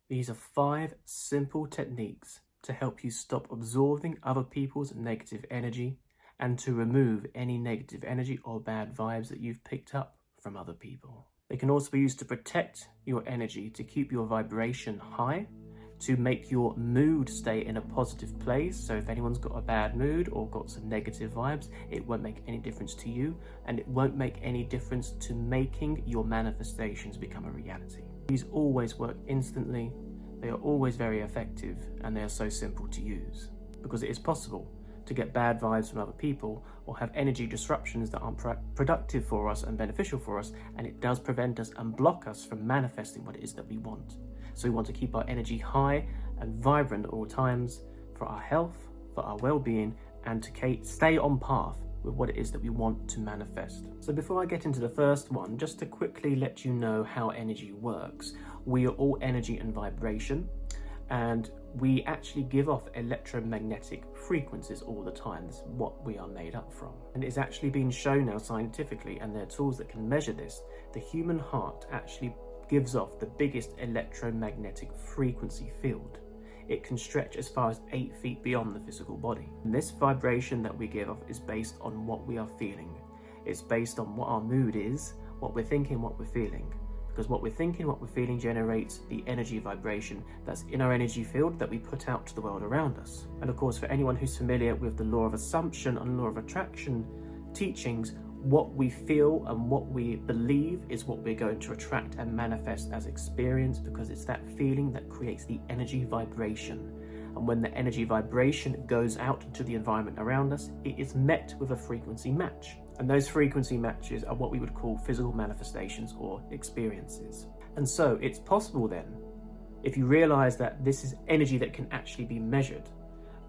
These are 5 simple techniques to help you stop absorbing other people's negative energy and to remove any negative energy or bad vibes that you've picked up from other people. They can also be used to protect your energy, to keep your vibration high, to make your mood stay in a positive place. So if anyone's got a bad mood or got some negative vibes, it won't make any difference to you, and it won't make any difference to making your manifestations become a reality. These always work instantly, they are always very effective, and they are so simple to use, because it is possible to get bad vibes from other people or have energy disruptions that aren't productive for us and beneficial for us, and it does prevent us and block us from manifesting what it is that we want. So we want to keep our energy high and vibrant at all times for our health, for our well-being, and to stay on path with what it is that we want to manifest. So before I get into the first one, just to quickly let you know how energy works. We are all energy and vibration, and we actually give off electromagnetic frequencies all the time. This is what we are made up from. And it's actually been shown now scientifically, and there are tools that can measure this. The human heart actually gives off the biggest electromagnetic frequency field. It can stretch as far as 8 feet beyond the physical body. And this vibration that we give off is based on what we are feeling. It's based on what our mood is, what we're thinking, what we're feeling. Because what we're thinking, what we're feeling generates the energy vibration that's in our energy field that we put out to the world around us. And of course, for anyone who's familiar with the law of assumption and law of attraction teachings, what we feel and what we believe is what we're going to attract and manifest as experience, because it's that feeling that creates the energy vibration. And when the energy vibration goes out into the environment around us, it is met with a frequency match. And those frequency matches are what we would call physical manifestations or experiences. And so it's possible then, if you realize that this is energy that can actually be measured,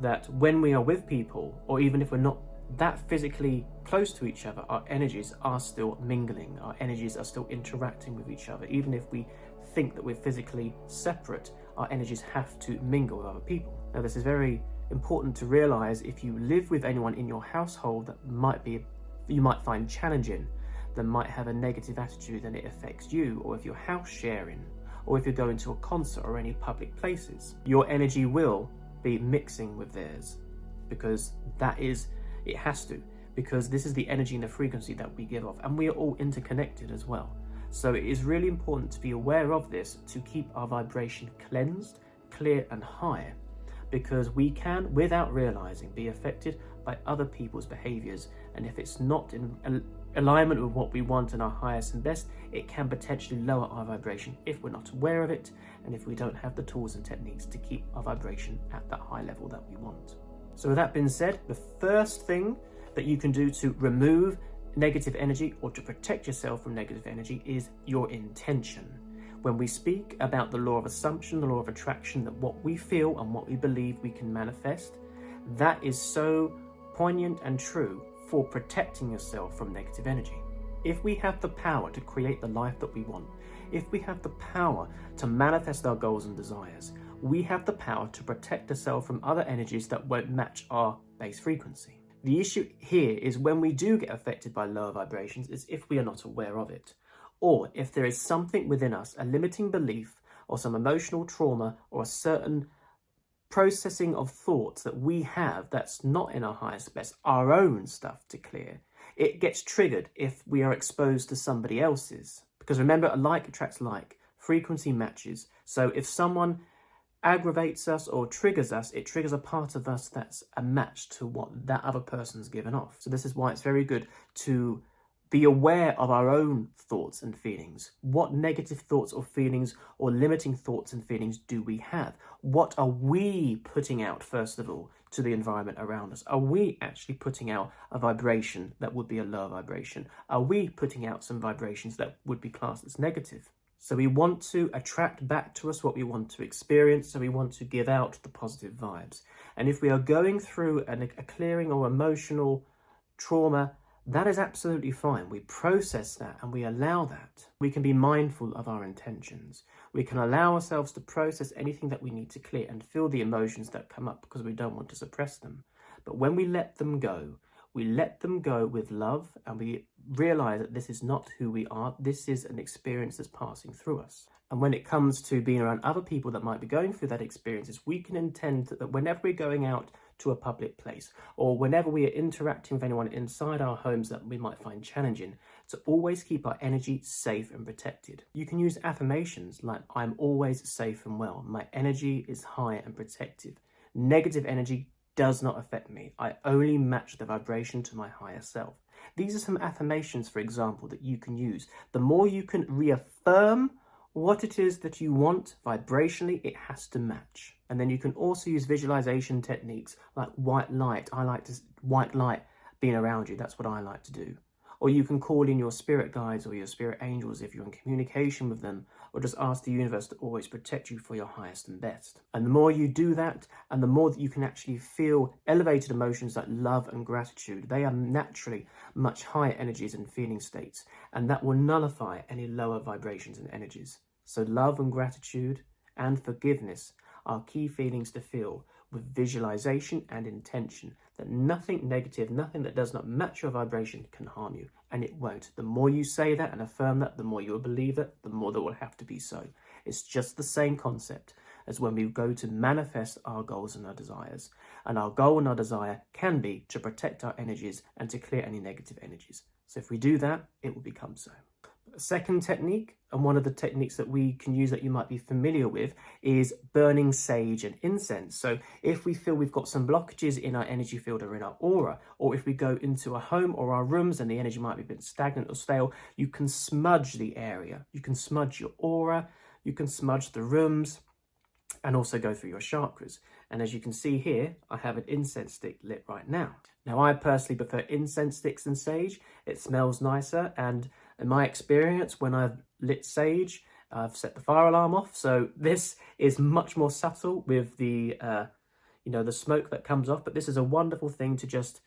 that when we are with people, or even if we're not that physically close to each other, our energies are still mingling, our energies are still interacting with each other. Even if we think that we're physically separate, our energies have to mingle with other people. Now, this is very important to realize. If you live with anyone in your household that you might find challenging, that might have a negative attitude and it affects you, or if you're house sharing, or if you're going to a concert or any public places, your energy will be mixing with theirs, because it has to, because this is the energy and the frequency that we give off, and we are all interconnected as well. So it is really important to be aware of this, to keep our vibration cleansed, clear and high, because we can, without realizing, be affected by other people's behaviors. And if it's not in alignment with what we want and our highest and best, it can potentially lower our vibration if we're not aware of it, and if we don't have the tools and techniques to keep our vibration at that high level that we want. So with that being said, the first thing that you can do to remove negative energy or to protect yourself from negative energy is your intention. When we speak about the law of assumption, the law of attraction, that what we feel and what we believe we can manifest, that is so poignant and true for protecting yourself from negative energy. If we have the power to create the life that we want, if we have the power to manifest our goals and desires, we have the power to protect ourselves from other energies that won't match our base frequency. The issue here is when we do get affected by lower vibrations is if we are not aware of it, or if there is something within us, a limiting belief or some emotional trauma or a certain processing of thoughts that we have that's not in our highest best, our own stuff to clear. It gets triggered if we are exposed to somebody else's. Because remember, like attracts like, frequency matches. So if someone aggravates us or triggers us, it triggers a part of us that's a match to what that other person's given off. So this is why it's very good to be aware of our own thoughts and feelings. What negative thoughts or feelings or limiting thoughts and feelings do we have? What are we putting out, first of all, to the environment around us? Are we actually putting out a vibration that would be a lower vibration? Are we putting out some vibrations that would be classed as negative? So we want to attract back to us what we want to experience, so we want to give out the positive vibes. And if we are going through a clearing or emotional trauma, that is absolutely fine. We process that and we allow that. We can be mindful of our intentions. We can allow ourselves to process anything that we need to clear and feel the emotions that come up, because we don't want to suppress them. But when we let them go, we let them go with love, and we realize that this is not who we are. This is an experience that's passing through us. And when it comes to being around other people that might be going through that experiences, we can intend that whenever we're going out to a public place, or whenever we are interacting with anyone inside our homes that we might find challenging, to always keep our energy safe and protected. You can use affirmations like, I'm always safe and well. My energy is high and protected. Negative energy does not affect me. I only match the vibration to my higher self. These are some affirmations, for example, that you can use. The more you can reaffirm what it is that you want vibrationally, it has to match. And then you can also use visualization techniques like white light. I like to white light being around you. That's what I like to do. Or you can call in your spirit guides or your spirit angels if you're in communication with them, or just ask the universe to always protect you for your highest and best. And the more you do that, and the more that you can actually feel elevated emotions like love and gratitude, they are naturally much higher energies and feeling states, and that will nullify any lower vibrations and energies. So love and gratitude and forgiveness are key feelings to feel with visualization and intention, that nothing negative, nothing that does not match your vibration can harm you, and it won't. The more you say that and affirm that, the more you will believe it, the more that will have to be so. It's just the same concept as when we go to manifest our goals and our desires. And our goal and our desire can be to protect our energies and to clear any negative energies. So if we do that, it will become so. A second technique, and one of the techniques that we can use that you might be familiar with, is burning sage and incense. So if we feel we've got some blockages in our energy field or in our aura, or if we go into a home or our rooms and the energy might be a bit stagnant or stale, you can smudge the area. You can smudge your aura, you can smudge the rooms, and also go through your chakras. And as you can see here, I have an incense stick lit right now. Now, I personally prefer incense sticks than sage. It smells nicer, and in my experience, when I've lit sage, I've set the fire alarm off. So this is much more subtle with the, the smoke that comes off. But this is a wonderful thing to just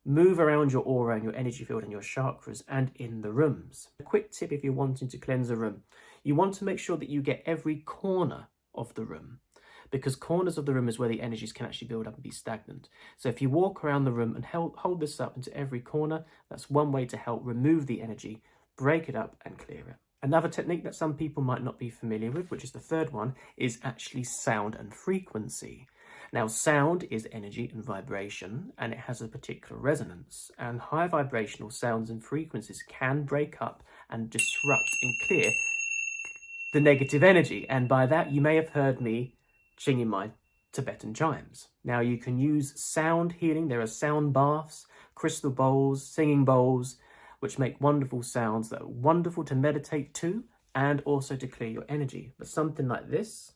move around your aura and your energy field and your chakras and in the rooms. A quick tip if you're wanting to cleanse a room, you want to make sure that you get every corner of the room, because corners of the room is where the energies can actually build up and be stagnant. So if you walk around the room and hold this up into every corner, that's one way to help remove the energy, break it up and clear it. Another technique that some people might not be familiar with, which is the third one, is actually sound and frequency. Now, sound is energy and vibration, and it has a particular resonance, and high vibrational sounds and frequencies can break up and disrupt and clear the negative energy. And by that, you may have heard me singing my Tibetan chimes. Now, you can use sound healing. There are sound baths, crystal bowls, singing bowls, which make wonderful sounds that are wonderful to meditate to and also to clear your energy. But something like this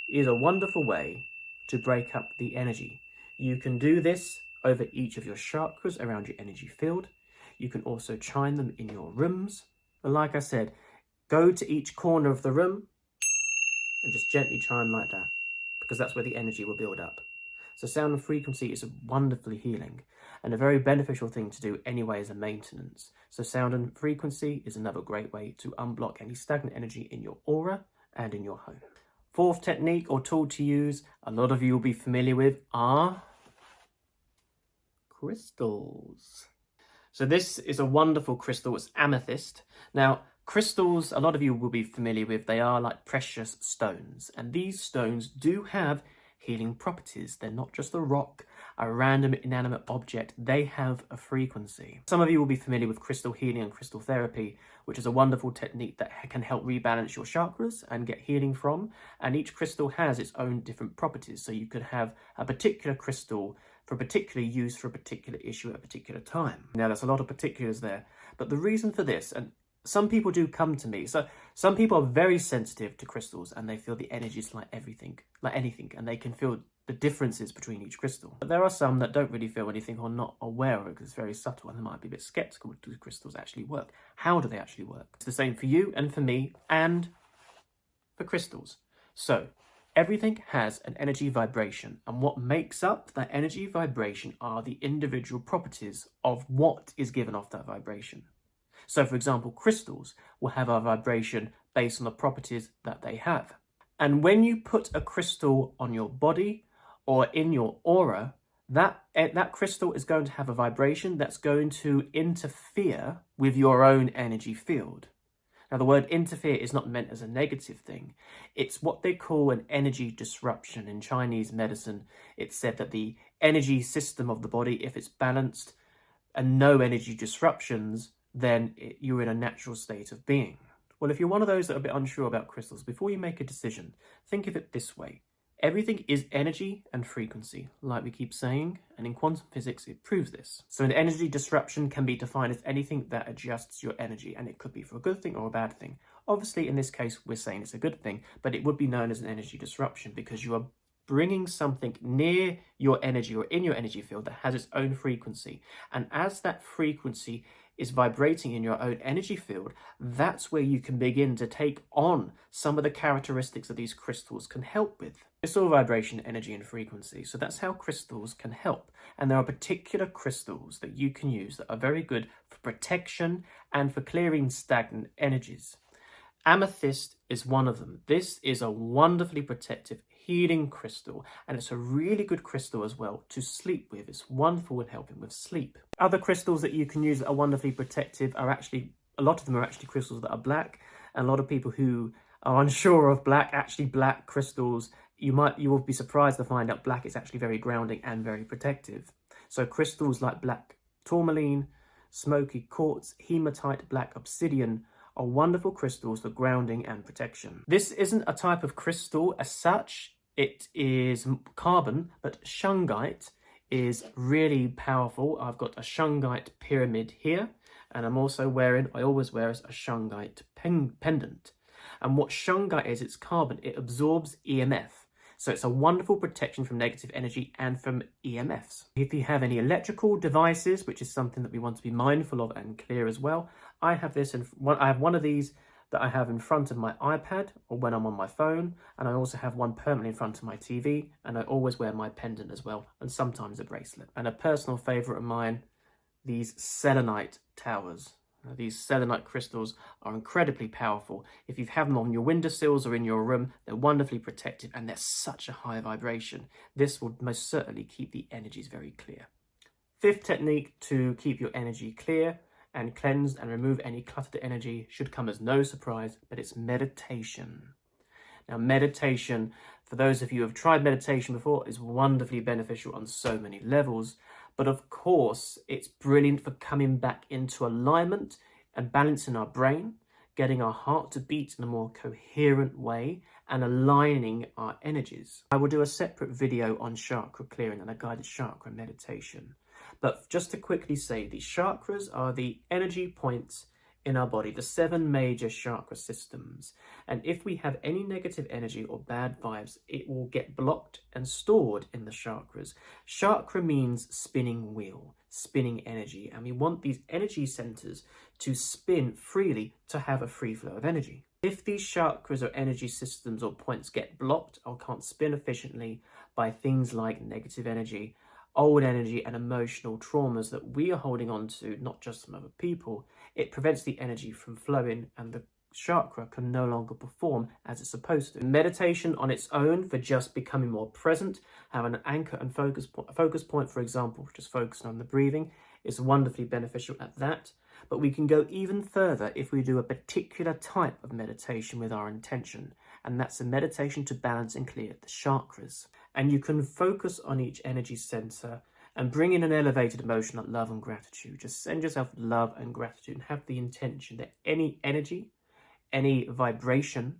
is a wonderful way to break up the energy. You can do this over each of your chakras around your energy field. You can also chime them in your rooms. And like I said, go to each corner of the room and just gently chime like that, because that's where the energy will build up. So sound and frequency is wonderfully healing and a very beneficial thing to do anyway as a maintenance. So sound and frequency is another great way to unblock any stagnant energy in your aura and in your home. Fourth technique or tool to use, a lot of you will be familiar with, are crystals. So this is a wonderful crystal, it's amethyst. Now, crystals, a lot of you will be familiar with, they are like precious stones. And these stones do have healing properties. They're not just a rock, a random inanimate object. They have a frequency. Some of you will be familiar with crystal healing and crystal therapy, which is a wonderful technique that can help rebalance your chakras and get healing from. And each crystal has its own different properties. So you could have a particular crystal for a particular use for a particular issue at a particular time. Now, there's a lot of particulars there, but the reason for this, and some people do come to me. So some people are very sensitive to crystals and they feel the energy is like everything, like anything, and they can feel the differences between each crystal. But there are some that don't really feel anything or not aware of it because it's very subtle, and they might be a bit skeptical. Do crystals actually work? How do they actually work? It's the same for you and for me and for crystals. So everything has an energy vibration, and what makes up that energy vibration are the individual properties of what is given off that vibration. So, for example, crystals will have a vibration based on the properties that they have. And when you put a crystal on your body or in your aura, that crystal is going to have a vibration that's going to interfere with your own energy field. Now, the word interfere is not meant as a negative thing. It's what they call an energy disruption. In Chinese medicine, it's said that the energy system of the body, if it's balanced and no energy disruptions, then you're in a natural state of being. Well, if you're one of those that are a bit unsure about crystals, before you make a decision, think of it this way. Everything is energy and frequency, like we keep saying, and in quantum physics it proves this. So an energy disruption can be defined as anything that adjusts your energy, and it could be for a good thing or a bad thing. Obviously, in this case, we're saying it's a good thing, but it would be known as an energy disruption because you are bringing something near your energy or in your energy field that has its own frequency. And as that frequency is vibrating in your own energy field, that's where you can begin to take on some of the characteristics that these crystals can help with. It's all vibration, energy, and frequency. So that's how crystals can help. And there are particular crystals that you can use that are very good for protection and for clearing stagnant energies. Amethyst is one of them. This is a wonderfully protective, healing crystal, and it's a really good crystal as well to sleep with. It's wonderful at helping with sleep. Other crystals that you can use that are wonderfully protective are actually, a lot of them are actually crystals that are black, and a lot of people who are unsure of black, actually black crystals, you will be surprised to find out black is actually very grounding and very protective. So crystals like black tourmaline, smoky quartz, hematite, black obsidian are wonderful crystals for grounding and protection. This isn't a type of crystal as such, it is carbon, but shungite is really powerful. I've got a shungite pyramid here, and I'm also wearing, I always wear a shungite pendant. And what shungite is, it's carbon, it absorbs EMF. So it's a wonderful protection from negative energy and from EMFs. If you have any electrical devices, which is something that we want to be mindful of and clear as well, I have one of these that I have in front of my iPad or when I'm on my phone, and I also have one permanently in front of my TV, and I always wear my pendant as well, and sometimes a bracelet. And a personal favourite of mine, these selenite towers. These selenite crystals are incredibly powerful. If you have them on your windowsills or in your room, they're wonderfully protective and they're such a high vibration. This will most certainly keep the energies very clear. Fifth technique to keep your energy clear and cleansed and remove any cluttered energy should come as no surprise, but it's meditation. Now, meditation, for those of you who have tried meditation before, is wonderfully beneficial on so many levels. But of course, it's brilliant for coming back into alignment and balancing our brain, getting our heart to beat in a more coherent way, and aligning our energies. I will do a separate video on chakra clearing and a guided chakra meditation. But just to quickly say, the chakras are the energy points in our body, the 7 major chakra systems. And if we have any negative energy or bad vibes, it will get blocked and stored in the chakras. Chakra means spinning wheel, spinning energy, and we want these energy centers to spin freely to have a free flow of energy. If these chakras or energy systems or points get blocked or can't spin efficiently by things like negative energy, old energy and emotional traumas that we are holding on to, not just from other people, it prevents the energy from flowing and the chakra can no longer perform as it's supposed to. Meditation on its own for just becoming more present, having an anchor and focus point, for example, just focusing on the breathing, is wonderfully beneficial at that. But we can go even further if we do a particular type of meditation with our intention, and that's a meditation to balance and clear the chakras. And you can focus on each energy center and bring in an elevated emotion like love and gratitude. Just send yourself love and gratitude and have the intention that any energy, any vibration,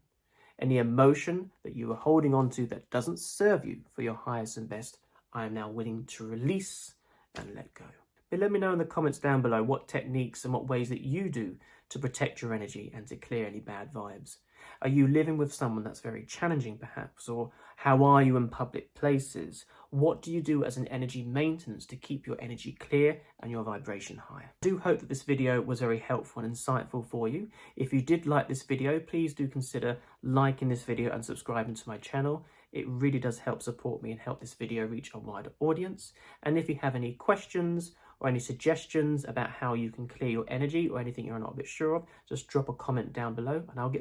any emotion that you are holding on to that doesn't serve you for your highest and best, I am now willing to release and let go. But let me know in the comments down below what techniques and what ways that you do to protect your energy and to clear any bad vibes. Are you living with someone that's very challenging perhaps? Or how are you in public places? What do you do as an energy maintenance to keep your energy clear and your vibration high? I do hope that this video was very helpful and insightful for you. If you did like this video, please do consider liking this video and subscribing to my channel. It really does help support me and help this video reach a wider audience. And if you have any questions or any suggestions about how you can clear your energy or anything you're not a bit sure of, just drop a comment down below and I'll get